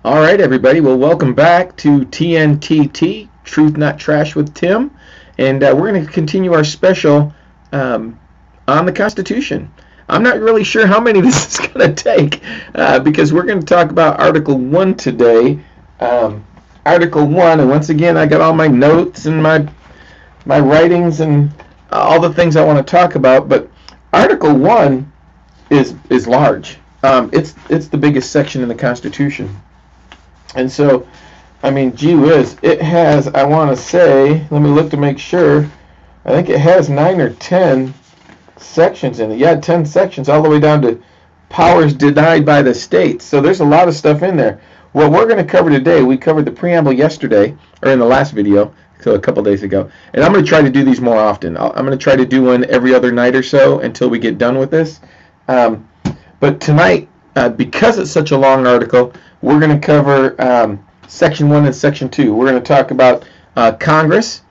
All right, everybody. Well, welcome back to TNTT, Truth Not Trash with Tim. And we're going to continue our special on the Constitution. I'm not really sure how many this is going to take because we're going to talk about Article 1 today. Article 1, and once again, I got all my notes and my writings and all the things I want to talk about. But Article 1 is large. It's the biggest section in the Constitution. And so, I mean, gee whiz, it has, I want to say, let me look to make sure, I think it has 9 or 10 sections in it. Yeah, 10 sections, all the way down to powers denied by the states. So there's a lot of stuff in there. What we're going to cover today, we covered the preamble yesterday, or in the last video, so a couple days ago. And I'm going to try to do these more often. I'm going to try to do one every other night or so until we get done with this. But tonight, because it's such a long article, we're going to cover Section 1 and Section 2. We're going to talk about Congress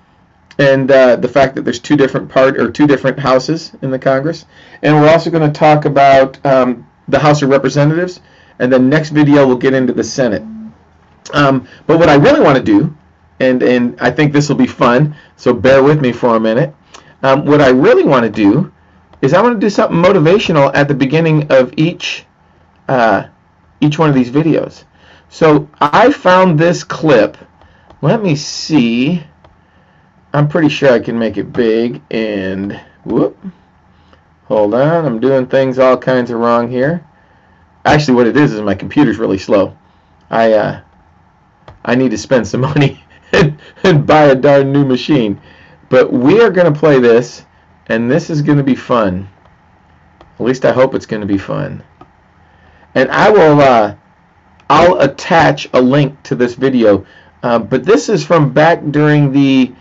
and the fact that there's two different houses in the Congress. And we're also going to talk about the House of Representatives. And then next video, we'll get into the Senate. But what I really want to do, and I think this will be fun, so bear with me for a minute. What I really want to do is I want to do something motivational at the beginning of each one of these videos. So I found this clip. Let me see. I'm pretty sure I can make it big. And whoop. Hold on. I'm doing things all kinds of wrong here. Actually, what it is my computer's really slow. I need to spend some money and buy a darn new machine. But we are going to play this, and this is going to be fun. At least I hope it's going to be fun. And I will, I'll attach a link to this video. But this is from back during the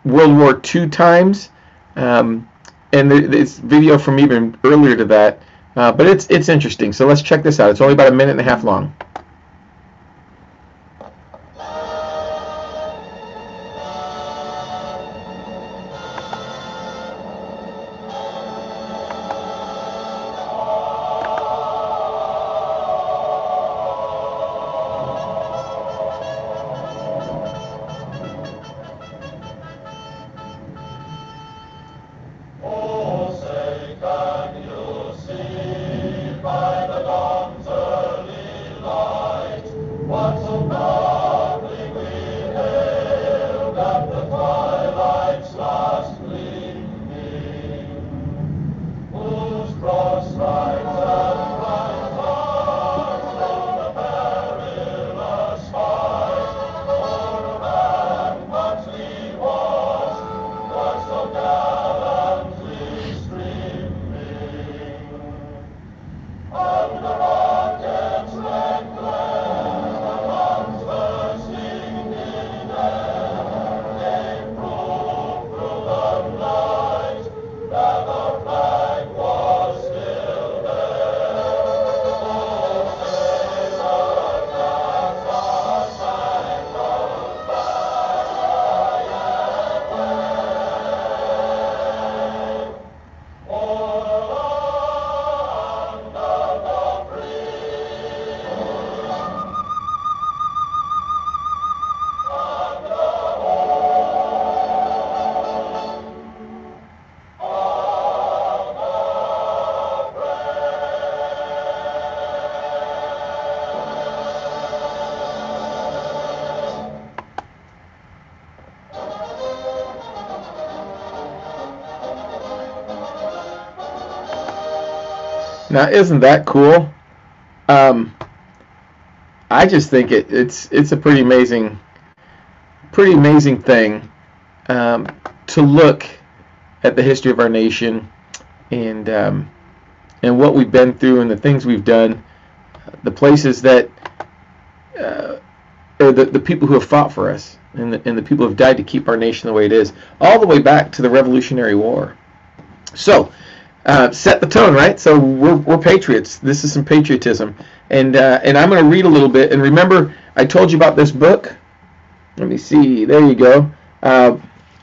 World War II times, and it's video from even earlier to that. But it's interesting. So let's check this out. It's only about a minute and a half long. Now, isn't that cool? I just think it's a pretty amazing thing to look at the history of our nation and what we've been through and the things we've done, the places that or the people who have fought for us and the people who have died to keep our nation the way it is, all the way back to the Revolutionary War. So. Set the tone, right? So we're patriots. This is some patriotism, and I'm going to read a little bit. And remember, I told you about this book. Let me see. There you go.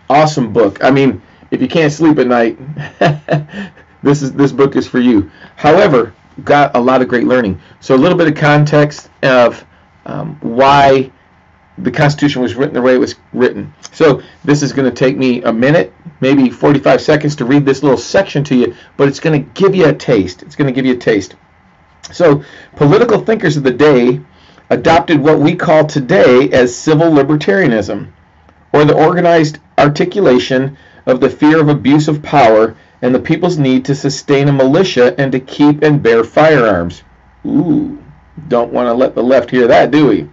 Awesome book. I mean, if you can't sleep at night, this book is for you. However, got a lot of great learning. So a little bit of context of why the Constitution was written the way it was written. So this is going to take me a minute, maybe 45 seconds to read this little section to you, but it's going to give you a taste. It's going to give you a taste. So political thinkers of the day adopted what we call today as civil libertarianism, or the organized articulation of the fear of abuse of power and the people's need to sustain a militia and to keep and bear firearms. Ooh, don't want to let the left hear that, do we?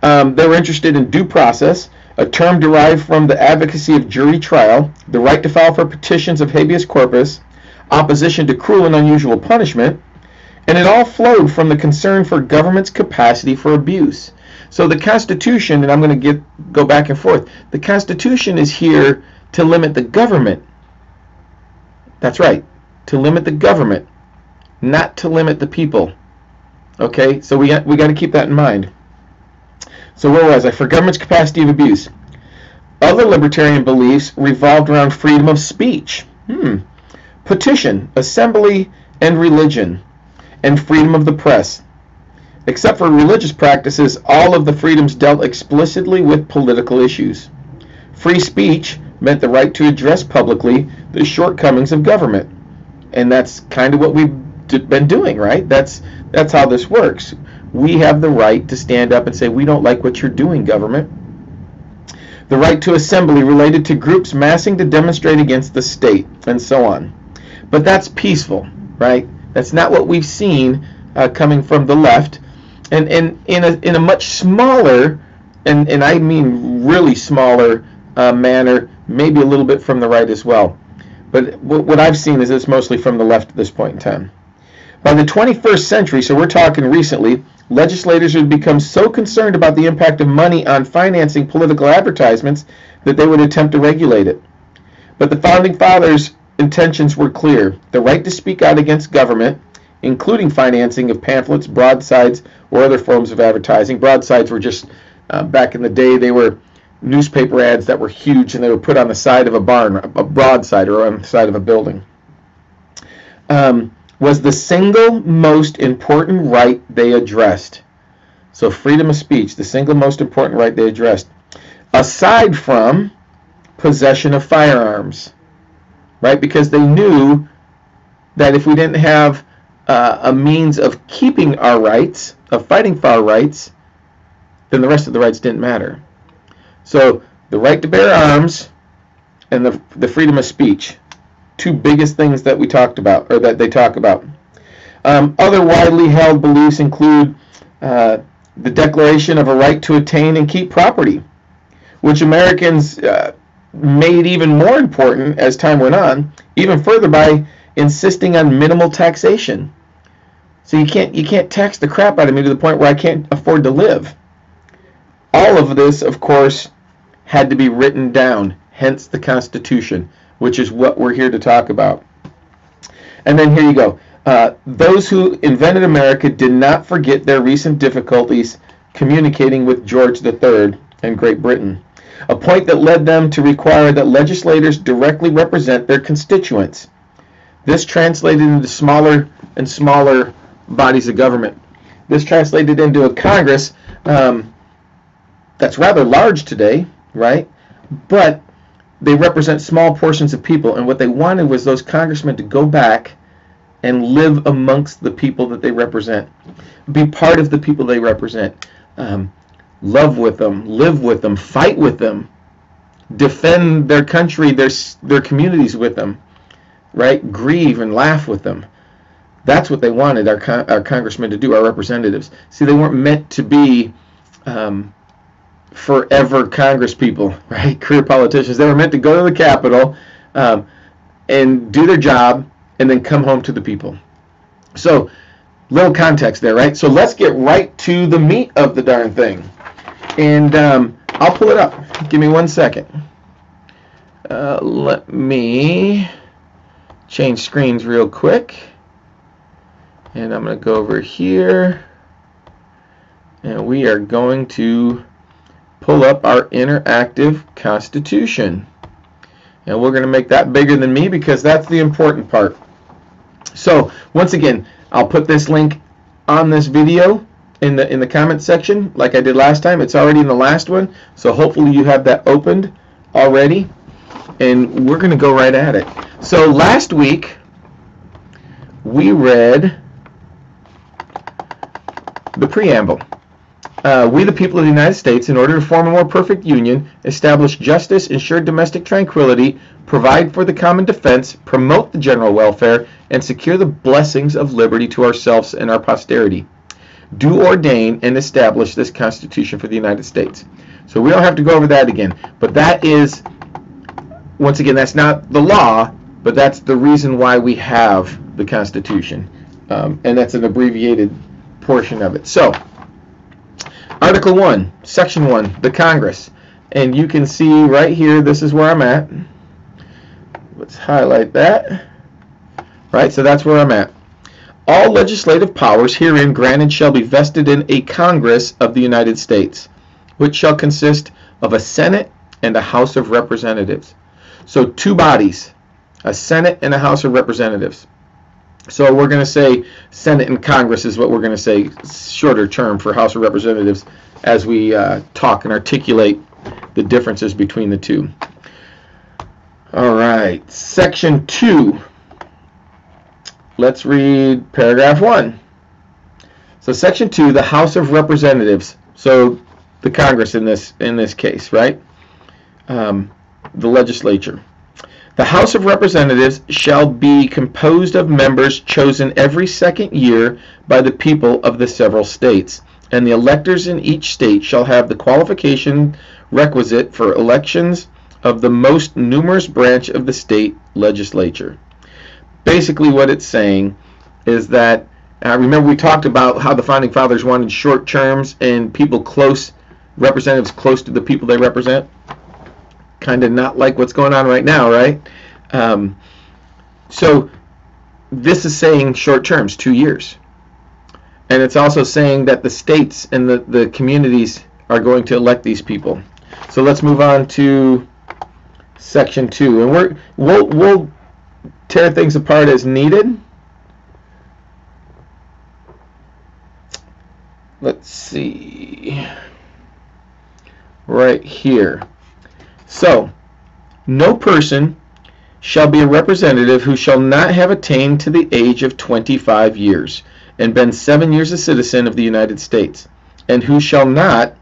They were interested in due process, a term derived from the advocacy of jury trial, the right to file for petitions of habeas corpus, opposition to cruel and unusual punishment, and it all flowed from the concern for government's capacity for abuse. So the Constitution, and I'm going to go back and forth, the Constitution is here to limit the government. That's right, to limit the government, not to limit the people. Okay, so we got to keep that in mind. So where was I? For government's capacity of abuse. Other libertarian beliefs revolved around freedom of speech, petition, assembly, and religion, and freedom of the press. Except for religious practices, all of the freedoms dealt explicitly with political issues. Free speech meant the right to address publicly the shortcomings of government. And that's kind of what we've been doing, right? That's how this works. We have the right to stand up and say, we don't like what you're doing, government. The right to assembly related to groups massing to demonstrate against the state, and so on. But that's peaceful, right? That's not what we've seen coming from the left. And in a much smaller, and I mean really smaller manner, maybe a little bit from the right as well. But what I've seen is it's mostly from the left at this point in time. By the 21st century, so we're talking recently, legislators had become so concerned about the impact of money on financing political advertisements that they would attempt to regulate it. But the Founding Fathers' intentions were clear. The right to speak out against government, including financing of pamphlets, broadsides, or other forms of advertising. Broadsides were just, back in the day, they were newspaper ads that were huge, and they were put on the side of a barn, a broadside, or on the side of a building. Was the single most important right they addressed. So freedom of speech, the single most important right they addressed. Aside from possession of firearms, right? Because they knew that if we didn't have a means of keeping our rights, of fighting for our rights, then the rest of the rights didn't matter. So the right to bear arms and the freedom of speech. Two biggest things that we talked about, or that they talk about. Other widely held beliefs include the declaration of a right to attain and keep property, which Americans made even more important as time went on, even further by insisting on minimal taxation. So you can't tax the crap out of me to the point where I can't afford to live. All of this, of course, had to be written down, hence the Constitution, which is what we're here to talk about. And then here you go. Those who invented America did not forget their recent difficulties communicating with George III and Great Britain, a point that led them to require that legislators directly represent their constituents. This translated into smaller and smaller bodies of government. This translated into a Congress that's rather large today, right? But they represent small portions of people, and what they wanted was those congressmen to go back and live amongst the people that they represent, be part of the people they represent, love with them, live with them, fight with them, defend their country, their communities with them, right? Grieve and laugh with them. That's what they wanted our congressmen to do, our representatives. See, they weren't meant to be forever Congress people, right? Career politicians. They were meant to go to the Capitol and do their job and then come home to the people. So, little context there, right? So let's get right to the meat of the darn thing. And I'll pull it up. Give me 1 second. Let me change screens real quick. And I'm going to go over here. And we are going to pull up our interactive Constitution. And we're going to make that bigger than me because that's the important part. So once again, I'll put this link on this video in the comment section like I did last time. It's already in the last one, so hopefully you have that opened already, and we're going to go right at it. So last week we read the preamble. We, the people of the United States, in order to form a more perfect union, establish justice, ensure domestic tranquility, provide for the common defense, promote the general welfare, and secure the blessings of liberty to ourselves and our posterity, do ordain and establish this Constitution for the United States. So we don't have to go over that again, but that is, once again, that's not the law, but that's the reason why we have the Constitution, and that's an abbreviated portion of it. So Article 1, Section 1, the Congress. And you can see right here, this is where I'm at. Let's highlight that. Right, so that's where I'm at. All legislative powers herein granted shall be vested in a Congress of the United States, which shall consist of a Senate and a House of Representatives. So two bodies, a Senate and a House of Representatives. So we're going to say Senate and Congress is what we're going to say, shorter term for House of Representatives, as we talk and articulate the differences between the two. All right, Section 2. Let's read paragraph 1. So Section 2, the House of Representatives. So the Congress in this case, right? The legislature. The House of Representatives shall be composed of members chosen every second year by the people of the several states, and the electors in each state shall have the qualification requisite for elections of the most numerous branch of the state legislature. Basically what it's saying is that, remember we talked about how the Founding Fathers wanted short terms and people close, representatives close to the people they represent? Kind of not like what's going on right now, right? So this is saying short terms, 2 years. And it's also saying that the states and the communities are going to elect these people. So let's move on to Section 2. And we'll tear things apart as needed. Let's see. Right here. So, no person shall be a representative who shall not have attained to the age of 25 years and been 7 years a citizen of the United States, and who shall not,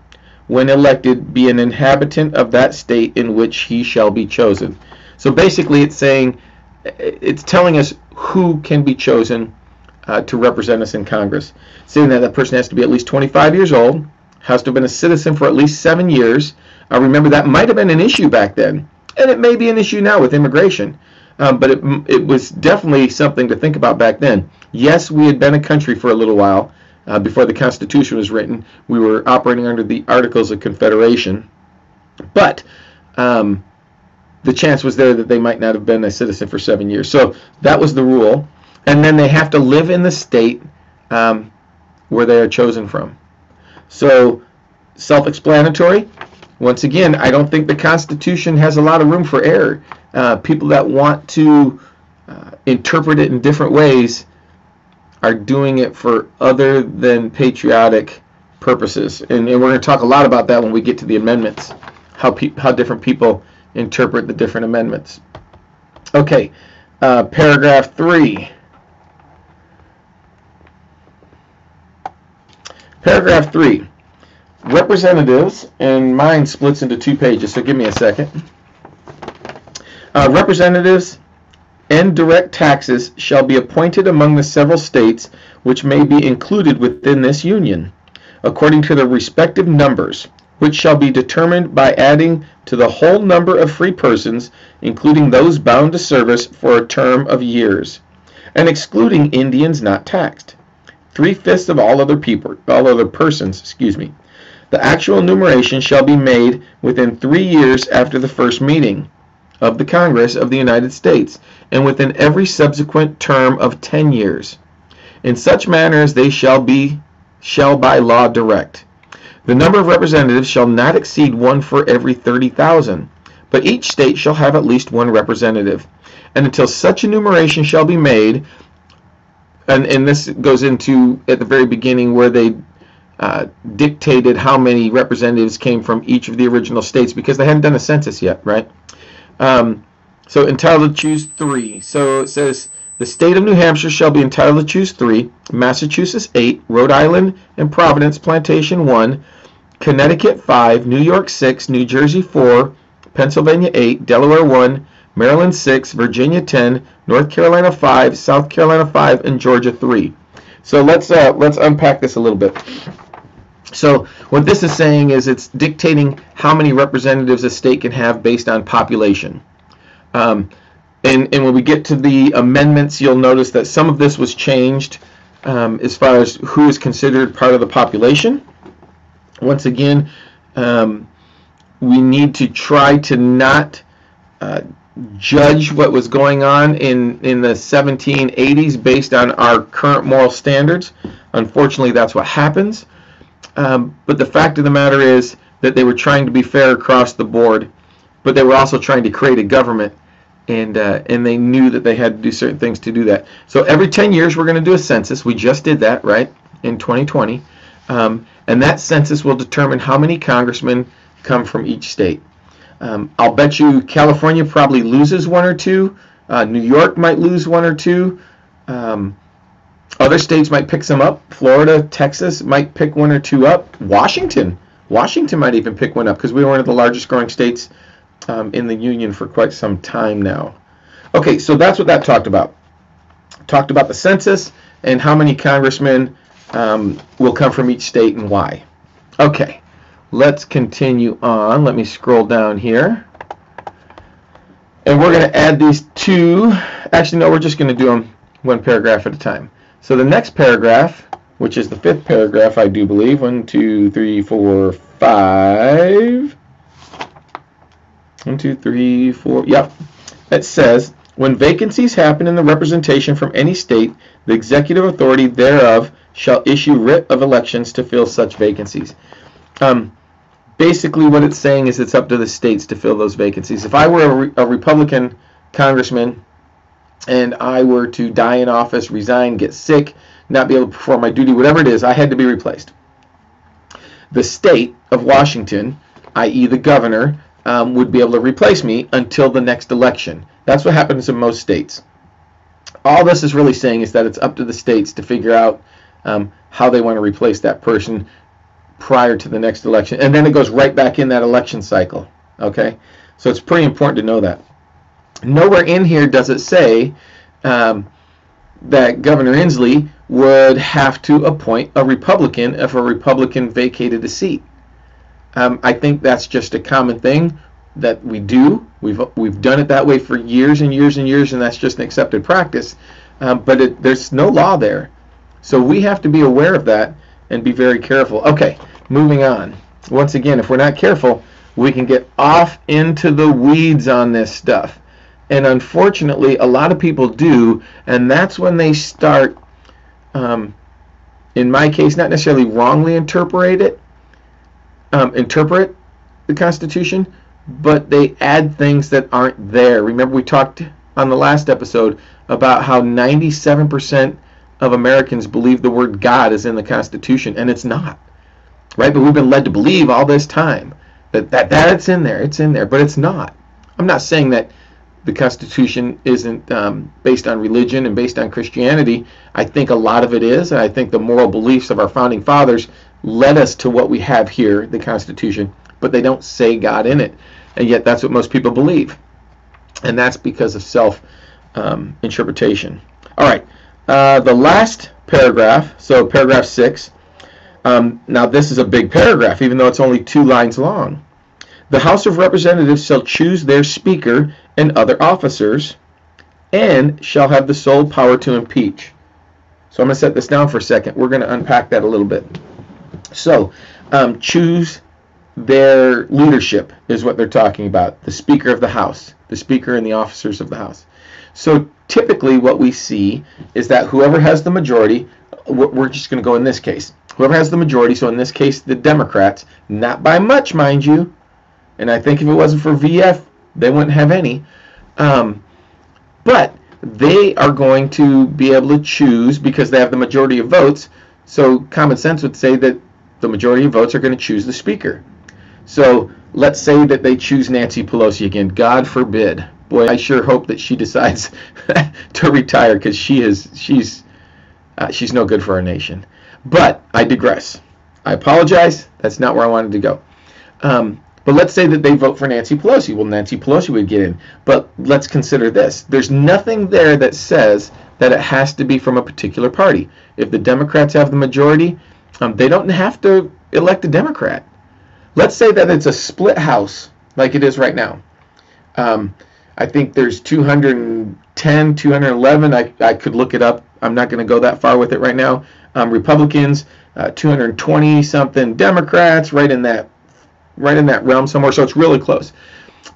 when elected, be an inhabitant of that state in which he shall be chosen. So basically it's saying, it's telling us who can be chosen to represent us in Congress. Saying that that person has to be at least 25 years old, has to have been a citizen for at least 7 years. Remember, that might have been an issue back then, and it may be an issue now with immigration, but it was definitely something to think about back then. Yes, we had been a country for a little while. Before the Constitution was written, we were operating under the Articles of Confederation, but the chance was there that they might not have been a citizen for 7 years. So that was the rule. And then they have to live in the state where they are chosen from. So self-explanatory. Once again, I don't think the Constitution has a lot of room for error. People that want to interpret it in different ways are doing it for other than patriotic purposes. And we're going to talk a lot about that when we get to the amendments, how different people interpret the different amendments. Okay, paragraph 3. Paragraph 3. Representatives, and mine splits into 2 pages, so give me a second. Representatives and direct taxes shall be appointed among the several states which may be included within this union, according to their respective numbers, which shall be determined by adding to the whole number of free persons, including those bound to service for a term of years, and excluding Indians not taxed, 3/5 of all other persons. The actual enumeration shall be made within 3 years after the first meeting of the Congress of the United States, and within every subsequent term of 10 years, in such manner as they shall by law direct. The number of representatives shall not exceed 1 for every 30,000, but each state shall have at least 1 representative. And until such enumeration shall be made, and this goes into at the very beginning where they dictated how many representatives came from each of the original states, because they hadn't done a census yet, right? So entitled to choose 3. So it says, the state of New Hampshire shall be entitled to choose 3, Massachusetts 8, Rhode Island and Providence Plantation 1, Connecticut 5, New York 6, New Jersey 4, Pennsylvania 8, Delaware 1, Maryland 6, Virginia 10, North Carolina 5, South Carolina 5, and Georgia 3. So let's unpack this a little bit. So what this is saying is it's dictating how many representatives a state can have based on population. And when we get to the amendments, you'll notice that some of this was changed as far as who is considered part of the population. Once again, we need to try to not judge what was going on in the 1780s based on our current moral standards. Unfortunately, that's what happens. But the fact of the matter is that they were trying to be fair across the board, but they were also trying to create a government, and they knew that they had to do certain things to do that. So every 10 years we're going to do a census. We just did that, right, in 2020. And that census will determine how many congressmen come from each state. I'll bet you California probably loses 1 or 2. New York might lose 1 or 2. Other states might pick some up. Florida, Texas might pick 1 or 2 up. Washington might even pick 1 up, because we were one of the largest growing states in the Union for quite some time now. Okay, so that's what that talked about. Talked about the census and how many congressmen will come from each state and why. Okay, let's continue on. Let me scroll down here. And we're going to add these 2. Actually, no, we're just going to do them 1 paragraph at a time. So the next paragraph, which is the 5th paragraph, I do believe. 1, 2, 3, 4, 5. 1, 2, 3, 4. Yep. It says, when vacancies happen in the representation from any state, the executive authority thereof shall issue writ of elections to fill such vacancies. Basically what it's saying is it's up to the states to fill those vacancies. If I were a Republican congressman and I were to die in office, resign, get sick, not be able to perform my duty, whatever it is, I had to be replaced. The state of Washington, i.e. the governor, would be able to replace me until the next election. That's what happens in most states. All this is really saying is that it's up to the states to figure out how they want to replace that person prior to the next election. And then it goes right back in that election cycle. Okay? So it's pretty important to know that. Nowhere in here does it say that Governor Inslee would have to appoint a Republican if a Republican vacated a seat. I think that's just a common thing that we do. We've done it that way for years and years and years, and that's just an accepted practice. But there's no law there. So we have to be aware of that and be very careful. Okay, moving on. Once again, if we're not careful, we can get off into the weeds on this stuff. And unfortunately, a lot of people do, and that's when they start, in my case, not necessarily wrongly interpret the Constitution, but they add things that aren't there. Remember, we talked on the last episode about how 97% of Americans believe the word God is in the Constitution, and it's not. Right? But we've been led to believe all this time that it's in there, but it's not. I'm not saying that the Constitution isn't based on religion and based on Christianity. I think a lot of it is, and I think the moral beliefs of our founding fathers led us to what we have here, the Constitution, but they don't say God in it, and yet that's what most people believe, and that's because of self-interpretation. All right, the last paragraph, so paragraph 6, now this is a big paragraph, even though it's only 2 lines long. The House of Representatives shall choose their Speaker and other officers, and shall have the sole power to impeach. So I'm going to set this down for a second. We're going to unpack that a little bit. So, choose their leadership is what they're talking about. The Speaker of the House. The Speaker and the officers of the House. So typically what we see is that whoever has the majority, we're just going to go in this case. Whoever has the majority, so in this case the Democrats, not by much, mind you, and I think if it wasn't for VF, they wouldn't have any. But they are going to be able to choose because they have the majority of votes. So common sense would say that the majority of votes are going to choose the speaker. So let's say that they choose Nancy Pelosi again. God forbid. Boy, I sure hope that she decides to retire, because she's no good for our nation. But I digress. I apologize. That's not where I wanted to go. But let's say that they vote for Nancy Pelosi. Well, Nancy Pelosi would get in. But let's consider this. There's nothing there that says that it has to be from a particular party. If the Democrats have the majority, they don't have to elect a Democrat. Let's say that it's a split House like it is right now. I think there's 210, 211. I could look it up. I'm not going to go that far with it right now. Republicans, 220 something Democrats, right in that realm somewhere. So it's really close.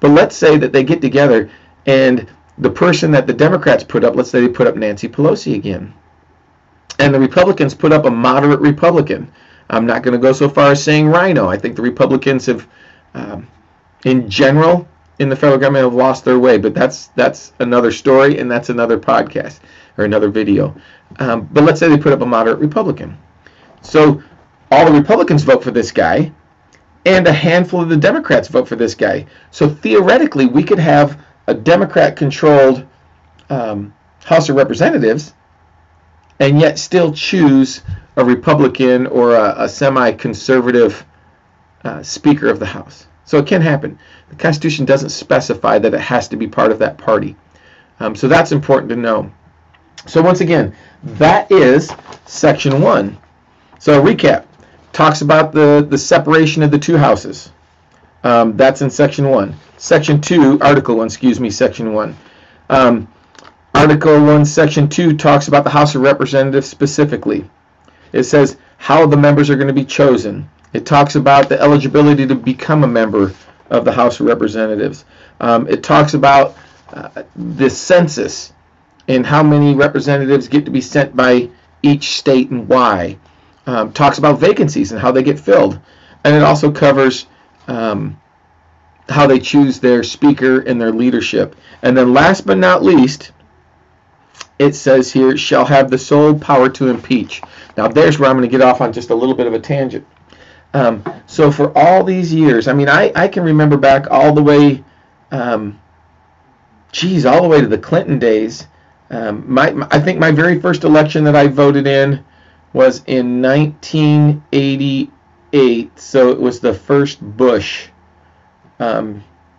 But let's say that they get together, and the person that the Democrats put up, let's say they put up Nancy Pelosi again, and the Republicans put up a moderate Republican. I'm not going to go so far as saying rhino. I think the Republicans have, in general, in the federal government, have lost their way. But that's another story, and that's another podcast or another video. But let's say they put up a moderate Republican. So all the Republicans vote for this guy, and a handful of the Democrats vote for this guy. So theoretically, we could have a Democrat-controlled House of Representatives, and yet still choose a Republican or a semi-conservative Speaker of the House. So it can happen. The Constitution doesn't specify that it has to be part of that party. So that's important to know. So once again, that is Section 1. So a recap. Talks about the separation of the two houses. That's in Section 1. Section 2, Article 1, Section 1. Article 1, Section 2 talks about the House of Representatives specifically. It says how the members are going to be chosen. It talks about the eligibility to become a member of the House of Representatives. It talks about the census and how many representatives get to be sent by each state and why. Talks about vacancies and how they get filled. And it also covers how they choose their speaker and their leadership. And then last but not least, it says here, shall have the sole power to impeach. Now there's where I'm going to get off on just a little bit of a tangent. So for all these years, I mean, I can remember back all the way, all the way to the Clinton days. I think my very first election that I voted in was in 1988. So it was the first Bush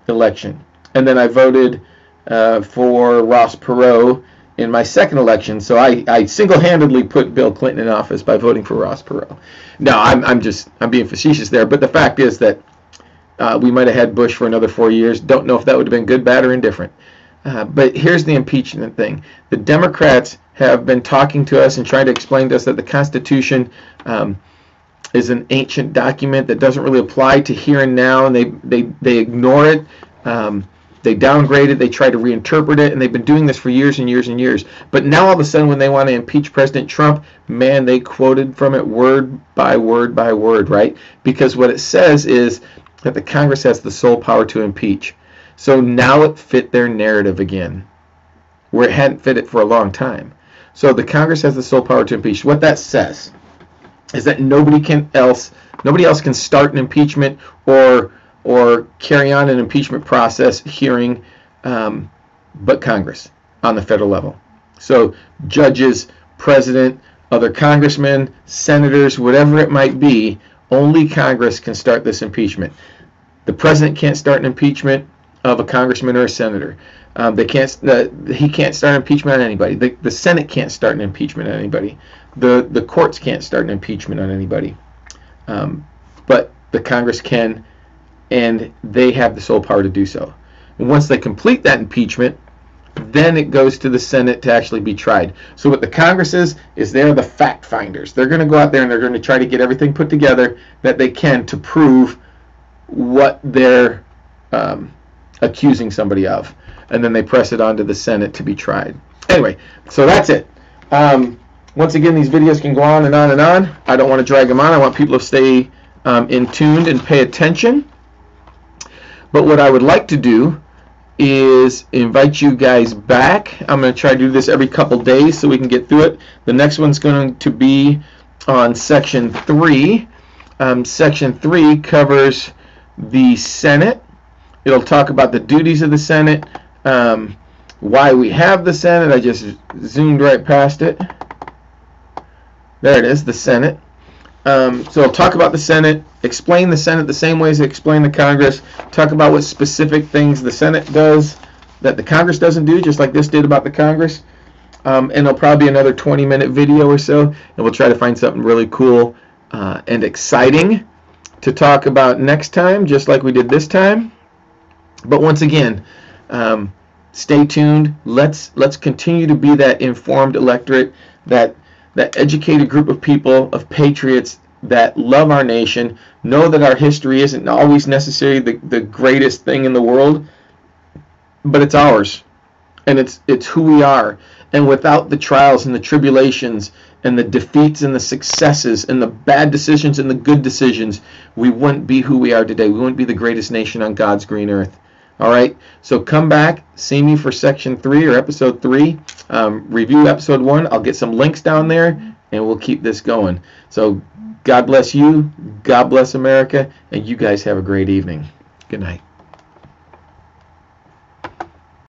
election. And then I voted for Ross Perot in my second election. So I single-handedly put Bill Clinton in office by voting for Ross Perot. No, I'm being facetious there, but the fact is that we might have had Bush for another 4 years. Don't know if that would have been good, bad, or indifferent. But here's the impeachment thing. The Democrats have been talking to us and trying to explain to us that the Constitution is an ancient document that doesn't really apply to here and now, and they ignore it. They downgrade it, they try to reinterpret it, and they've been doing this for years and years and years. But now all of a sudden when they want to impeach President Trump, man, they quoted from it word by word by word, right? Because what it says is that the Congress has the sole power to impeach. So now it fit their narrative again, where it hadn't fit it for a long time. So the Congress has the sole power to impeach. What that says is that nobody else can start an impeachment or carry on an impeachment process hearing but Congress on the federal level. So judges, president, other congressmen, senators, whatever it might be, only Congress can start this impeachment. The president can't start an impeachment of a congressman or a senator. He can't start an impeachment on anybody. The Senate can't start an impeachment on anybody. The courts can't start an impeachment on anybody. But the Congress can, and they have the sole power to do so. And once they complete that impeachment, then it goes to the Senate to actually be tried. So what the Congress is they're the fact finders. They're going to go out there and they're going to try to get everything put together that they can to prove what they're accusing somebody of. And then they press it on to the Senate to be tried. Anyway, so that's it. Once again, these videos can go on and on and on. I don't want to drag them on. I want people to stay in tuned and pay attention. But what I would like to do is invite you guys back. I'm going to try to do this every couple days so we can get through it. The next one's going to be on Section 3. Section 3 covers the Senate. It'll talk about the duties of the Senate, why we have the Senate. I just zoomed right past it. There it is, the Senate. So it'll talk about the Senate, explain the Senate the same ways they explain the Congress, talk about what specific things the Senate does that the Congress doesn't do, just like this did about the Congress. And it'll probably be another 20-minute video or so, and we'll try to find something really cool and exciting to talk about next time, just like we did this time. But once again, stay tuned. Let's continue to be that informed electorate, that educated group of people, of patriots that love our nation, know that our history isn't always necessarily the greatest thing in the world, but it's ours, and it's who we are. And without the trials and the tribulations and the defeats and the successes and the bad decisions and the good decisions, we wouldn't be who we are today. We wouldn't be the greatest nation on God's green earth. All right, so come back, see me for Section 3 or Episode 3. Review Episode 1. I'll get some links down there, and we'll keep this going. So God bless you, God bless America, and you guys have a great evening. Good night.